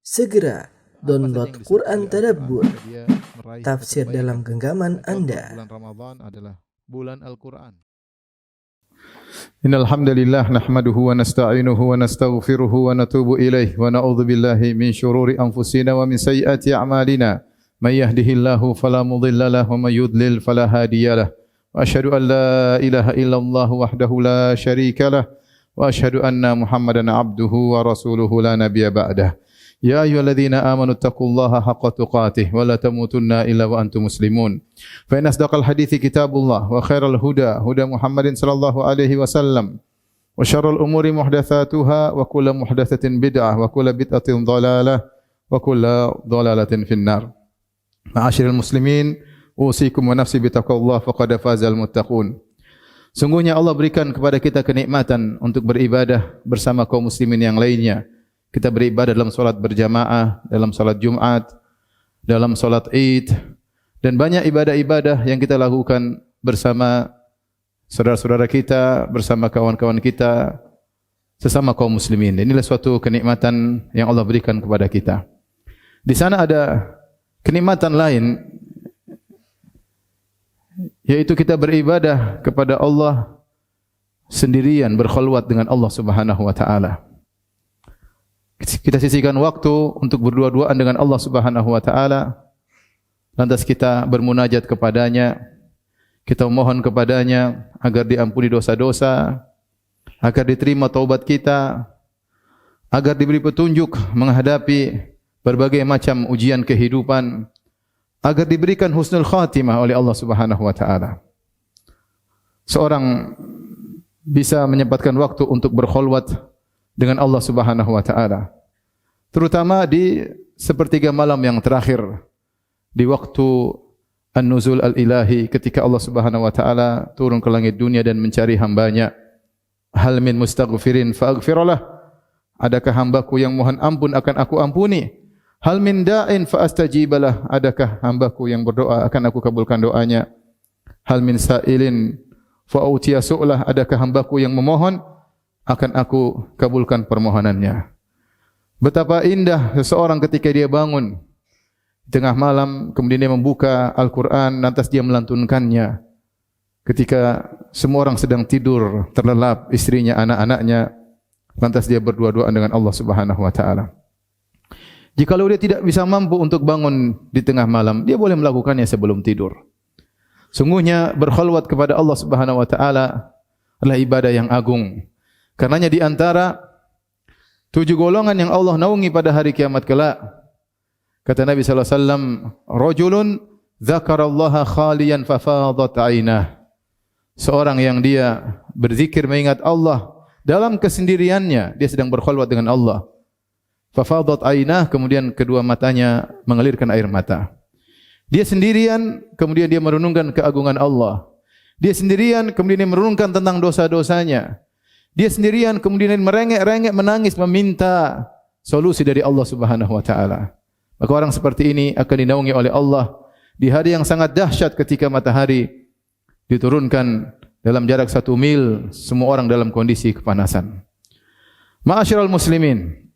Segera download Quran Tadabbur, Dia meraih tafsir kebaikan. dalam genggaman Anda. Bulan Ramadan adalah bulan Al-Quran. Innal hamdalillah nahmaduhu wa nasta'inuhu wa nastaghfiruhu wa natubu ilaih wa na'udzu billahi min shururi anfusina wa min sayyiati a'malina. May yahdihillahu fala mudilla lahu wa may yudlil fala hadiyalah. Wa asyhadu an la ilaha illallah wahdahu la syarika lah wa asyhadu anna Muhammadan abduhu wa rasuluhu la nabiyya ba'dah. Ya ayyuhalladzina amanu taqullaha haqqa tuqatih wa la tamutunna illa wa antum muslimun. Fa in asdaqal hadithi kitabullah wa khairal huda huda Muhammadin sallallahu alaihi wasallam wa syarrul umuri muhdatsatuha wa kullu muhdatsatin bid'ah wa kullu bid'atin dhalalah wa kullu dhalalatin finnar. Ma'asyiral muslimin, usikum wa nafsi bitaqwallah faqad fazal muttaqun. Sungguhnya Allah berikan kepada kita kenikmatan untuk beribadah bersama kaum muslimin yang lainnya. Kita beribadah dalam solat berjamaah, dalam solat Jumat, dalam solat Id, dan banyak ibadah-ibadah yang kita lakukan bersama saudara-saudara kita, bersama kawan-kawan kita, sesama kaum muslimin. Inilah suatu kenikmatan yang Allah berikan kepada kita. Di sana ada kenikmatan lain, yaitu kita beribadah kepada Allah sendirian, berkhulwat dengan Allah Subhanahu wa taala. Kita sisihkan waktu untuk berdua-duaan dengan Allah Subhanahu wa taala. Lantas kita bermunajat kepadanya. Kita memohon kepadanya agar diampuni dosa-dosa, agar diterima taubat kita, agar diberi petunjuk menghadapi berbagai macam ujian kehidupan, agar diberikan husnul khatimah oleh Allah Subhanahu wa taala. Seorang bisa menyempatkan waktu untuk berkhulwat dengan Allah Subhanahu wa taala, terutama di sepertiga malam yang terakhir, di waktu an-nuzul al-ilahi, ketika Allah Subhanahu wa taala turun ke langit dunia dan mencari hambanya. Hal min mustaghfirin faaghfirlah, adakah hambaku yang mohon ampun akan aku ampuni? Hal min da'in faastajibalah, adakah hambaku yang berdoa akan aku kabulkan doanya? Hal min sa'ilin fa'utiya su'lah, adakah hambaku yang memohon akan aku kabulkan permohonannya. Betapa indah seseorang ketika dia bangun di tengah malam, kemudian dia membuka Al-Quran, lantas dia melantunkannya. Ketika semua orang sedang tidur, terlelap, istrinya, anak-anaknya, lantas dia berdua-duaan dengan Allah Subhanahu wa taala. Jikalau dia tidak bisa mampu untuk bangun di tengah malam, dia boleh melakukannya sebelum tidur. Sungguhnya berkhulwat kepada Allah Subhanahu wa taala adalah ibadah yang agung. Karenanya di antara 7 golongan yang Allah naungi pada hari kiamat kelak, kata Nabi sallallahu alaihi wasallam, rajulun dzakarallaha khaliyan fafadat 'ainah. Seorang yang dia berzikir mengingat Allah dalam kesendiriannya, dia sedang berkhulwat dengan Allah. Fafadat 'ainah, kemudian kedua matanya mengalirkan air mata. Dia sendirian, kemudian dia merenungkan keagungan Allah. Dia sendirian, kemudian dia merenungkan tentang dosa-dosanya. Dia sendirian, kemudian merengek-rengek, menangis, meminta solusi dari Allah Subhanahu wa taala. Maka orang seperti ini akan dinaungi oleh Allah di hari yang sangat dahsyat, ketika matahari diturunkan dalam jarak 1 mil, semua orang dalam kondisi kepanasan. Ma'asyiral muslimin,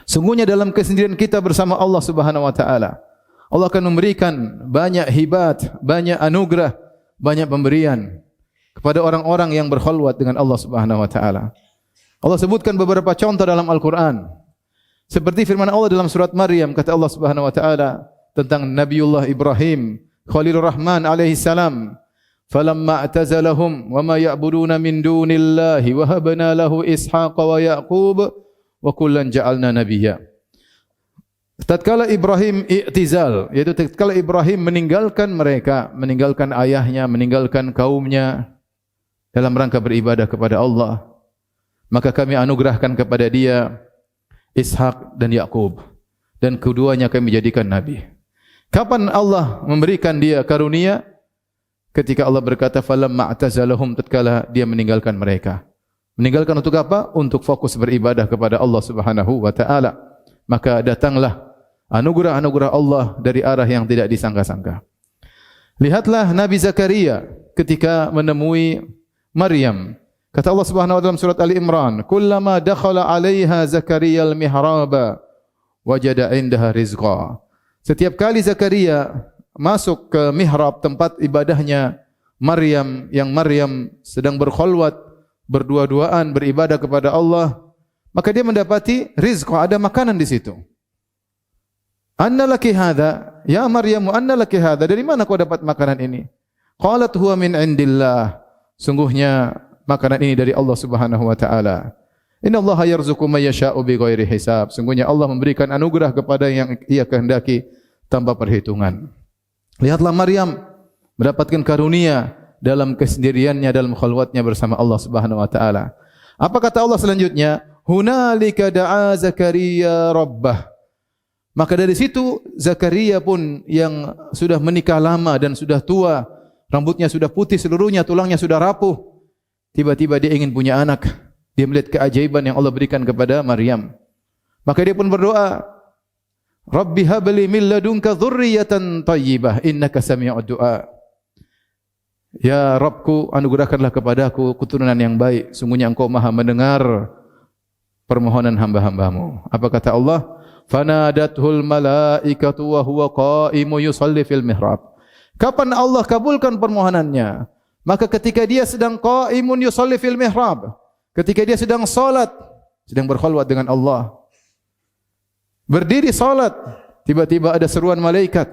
sungguhnya dalam kesendirian kita bersama Allah Subhanahu wa taala, Allah akan memberikan banyak hibat, banyak anugerah, banyak pemberian kepada orang-orang yang berkhulwat dengan Allah Subhanahu wa taala. Allah sebutkan beberapa contoh dalam Al-Qur'an. Seperti firman Allah dalam surat Maryam, kata Allah Subhanahu wa taala tentang Nabiullah Ibrahim Khalilur Rahman alaihi salam, "Falamma a'tazalahum wa ma ya'buduna min dunillahi wa habna lahu Ishaqa wa Yaqub wa kullan ja'alna nabiyya." Tatkala Ibrahim i'tizal, yaitu tatkala Ibrahim meninggalkan mereka, meninggalkan ayahnya, meninggalkan kaumnya dalam rangka beribadah kepada Allah, maka kami anugerahkan kepada dia Ishak dan Yakub, dan keduanya kami jadikan nabi. Kapan Allah memberikan dia karunia? Ketika Allah berkata falamma a'tazalahum, tatkala dia meninggalkan mereka. Meninggalkan untuk apa? Untuk fokus beribadah kepada Allah Subhanahu wa taala. Maka datanglah anugerah-anugerah Allah dari arah yang tidak disangka-sangka. Lihatlah Nabi Zakaria ketika menemui Maryam. Kata Allah Subhanahu wa taala dalam surat Ali Imran, "Kullama dakhala 'alaiha Zakaria al-mihraba wajada indaha rizqa. Setiap kali Zakaria masuk ke mihrab tempat ibadahnya Maryam, yang Maryam sedang berkhulwat, berdua-duaan beribadah kepada Allah, maka dia mendapati rizqa, ada makanan di situ. Anna laki hadha? Ya Maryam, anna laki hadha? Dari mana kau dapat makanan ini? Qalat huwa min indillah. Sungguhnya makanan ini dari Allah Subhanahu wa taala. Inna Allah yarzuqu may yasha'u bighairi hisab. Sungguhnya Allah memberikan anugerah kepada yang Ia kehendaki tanpa perhitungan. Lihatlah Maryam mendapatkan karunia dalam kesendiriannya, dalam khalwatnya bersama Allah Subhanahu wa taala. Apa kata Allah selanjutnya? Hunalika da'a Zakaria rabbah. Maka dari situ Zakaria pun yang sudah menikah lama dan sudah tua, rambutnya sudah putih seluruhnya, tulangnya sudah rapuh, tiba-tiba dia ingin punya anak. Dia melihat keajaiban yang Allah berikan kepada Maryam. Maka dia pun berdoa, Rabbi habli min ladunka dzurriyyatan thayyibah innaka sami'ud du'a. Ya Rabbku, anugerahkanlah kepadaku keturunan yang baik. Sungguhnya Engkau Maha mendengar permohonan hamba-hambamu. Apa kata Allah? Fanadathul malaikatu wa huwa qa'imu yusalli fil mihrab. Kapan Allah kabulkan permohonannya? Maka ketika dia sedang qa'imun yusalli fil mihrab, ketika dia sedang salat, sedang berkhulwat dengan Allah, berdiri salat, tiba-tiba ada seruan malaikat,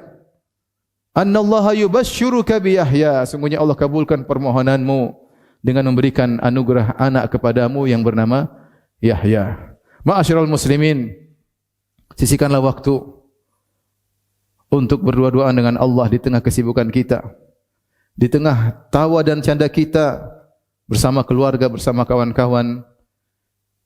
Annallaha yubashshiruka bi Yahya. Sungguhnya Allah kabulkan permohonanmu dengan memberikan anugerah anak kepadamu yang bernama Yahya. Ma'asyiral muslimin, sisihkanlah waktu untuk berdua-duaan dengan Allah di tengah kesibukan kita, di tengah tawa dan canda kita bersama keluarga, bersama kawan-kawan.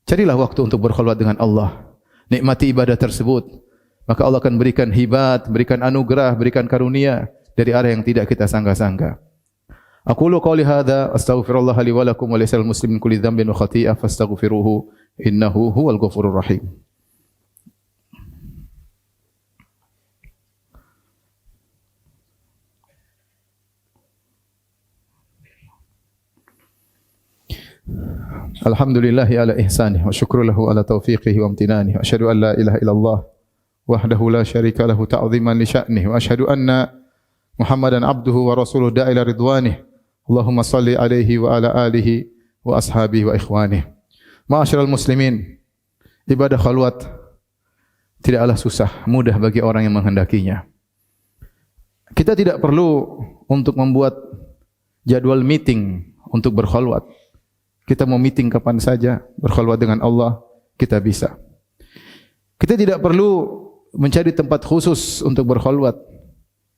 Carilah waktu untuk berkhulwat dengan Allah. Nikmati ibadah tersebut, maka Allah akan berikan hibat, berikan anugerah, berikan karunia dari arah yang tidak kita sangka-sangka. Aqulu qawli hadza astaghfirullah li wa lakum wa lisal muslimin kulli dhanbin wa khati'ah fastaghfiruhu innahu huwal ghafurur rahim. Alhamdulillahi ala ihsanih wa syukru lahu ala taufiqihi wa amtinanih wa asyhadu an la ilaha illallah wahdahu la syarika lahu ta'ziman li sya'nih wa asyhadu anna Muhammadan abduhu wa rasuluhu da'ila ridwanih. Allahumma salli alaihi wa ala alihi wa ashabihi wa ikhwanih. Ma'asyiral muslimin, ibadah khalwat tidaklah susah, mudah bagi orang yang menghendakinya. Kita tidak perlu untuk membuat jadwal meeting untuk berkhalwat. Kita mau meeting kapan saja, berkhalwat dengan Allah, kita bisa. Kita tidak perlu mencari tempat khusus untuk berkhalwat.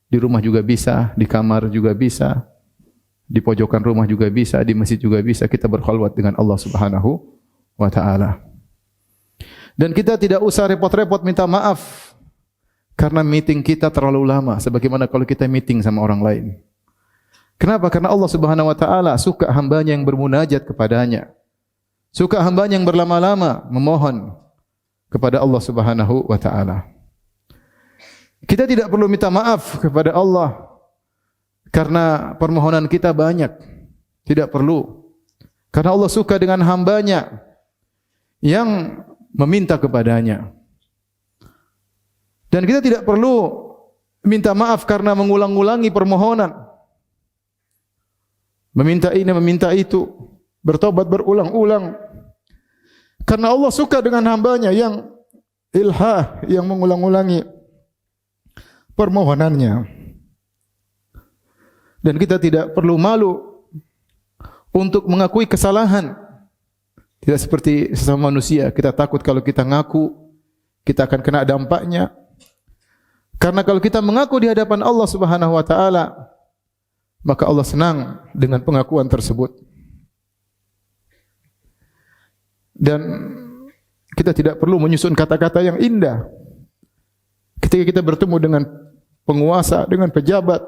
Di rumah juga bisa, di kamar juga bisa, di pojokan rumah juga bisa, di masjid juga bisa. Kita berkhalwat dengan Allah Subhanahu wa taala. Dan kita tidak usah repot-repot minta maaf karena meeting kita terlalu lama, sebagaimana kalau kita meeting sama orang lain. Kenapa? Karena Allah Subhanahu wa taala suka hambanya yang bermunajat kepadanya. Suka hambanya yang berlama-lama memohon kepada Allah Subhanahu wa taala. Kita tidak perlu minta maaf kepada Allah karena permohonan kita banyak. Tidak perlu. Karena Allah suka dengan hambanya yang meminta kepadanya. Dan kita tidak perlu minta maaf karena mengulang-ulangi permohonan. Meminta ini, meminta itu, bertobat berulang-ulang. Karena Allah suka dengan hambanya yang ilhah, yang mengulang-ulangi permohonannya. Dan kita tidak perlu malu untuk mengakui kesalahan. Tidak seperti sesama manusia, kita takut kalau kita ngaku, kita akan kena dampaknya. Karena kalau kita mengaku di hadapan Allah Subhanahu wa taala, maka Allah senang dengan pengakuan tersebut. Dan kita tidak perlu menyusun kata-kata yang indah. Ketika kita bertemu dengan penguasa, dengan pejabat,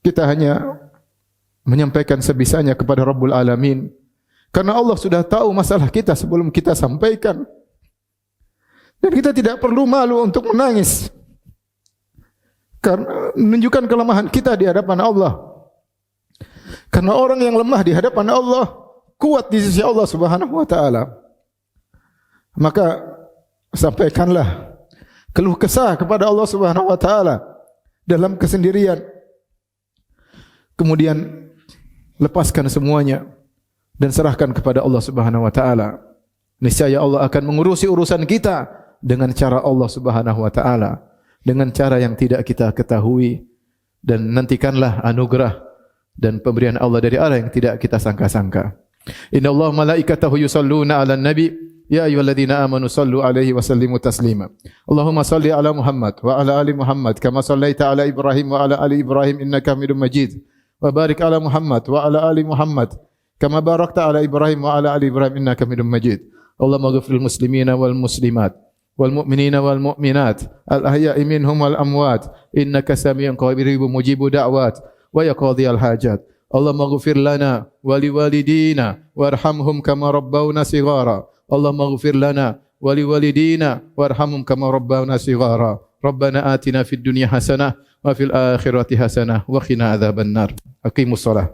kita hanya menyampaikan sebisanya kepada Rabbul Alamin. Karena Allah sudah tahu masalah kita sebelum kita sampaikan. Dan kita tidak perlu malu untuk menangis. Karena menunjukkan kelemahan kita di hadapan Allah. Karena orang yang lemah di hadapan Allah kuat di sisi Allah Subhanahu wa taala. Maka sampaikanlah keluh kesah kepada Allah Subhanahu wa taala dalam kesendirian. Kemudian lepaskan semuanya dan serahkan kepada Allah Subhanahu wa taala. Niscaya Allah akan mengurusi urusan kita dengan cara Allah Subhanahu wa taala, dengan cara yang tidak kita ketahui, dan nantikanlah anugerah dan pemberian Allah dari arah yang tidak kita sangka-sangka. Innallaha malaikatahu yusalluna 'alan nabi ya ayyuhalladzina amanu sallu 'alaihi wa sallimu taslima. Allahumma salli 'ala Muhammad wa 'ala ali Muhammad kama sallaita 'ala Ibrahim wa 'ala ali Ibrahim innaka Hamidum Majid. Wa barik 'ala Muhammad wa 'ala ali Muhammad kama barakta 'ala Ibrahim wa 'ala ali Ibrahim innaka Hamidum Majid. Allahumma ighfir lil muslimina wal muslimat wal mu'minina wal mu'minat al ahya'i minhum wal amwat innaka samii'un qaribun mujibud da'wat wa ya qadhiyal hajat. Allahumma ighfir lana wa liwalidina warhamhum kama rabbawna shighara. Allahumma ighfir lana wa liwalidina warhamhum kama rabbawna shighara. Rabbana atina fid dunya hasanah wa fil akhirati hasanah wa qina adzabannar. Aqimus shalah.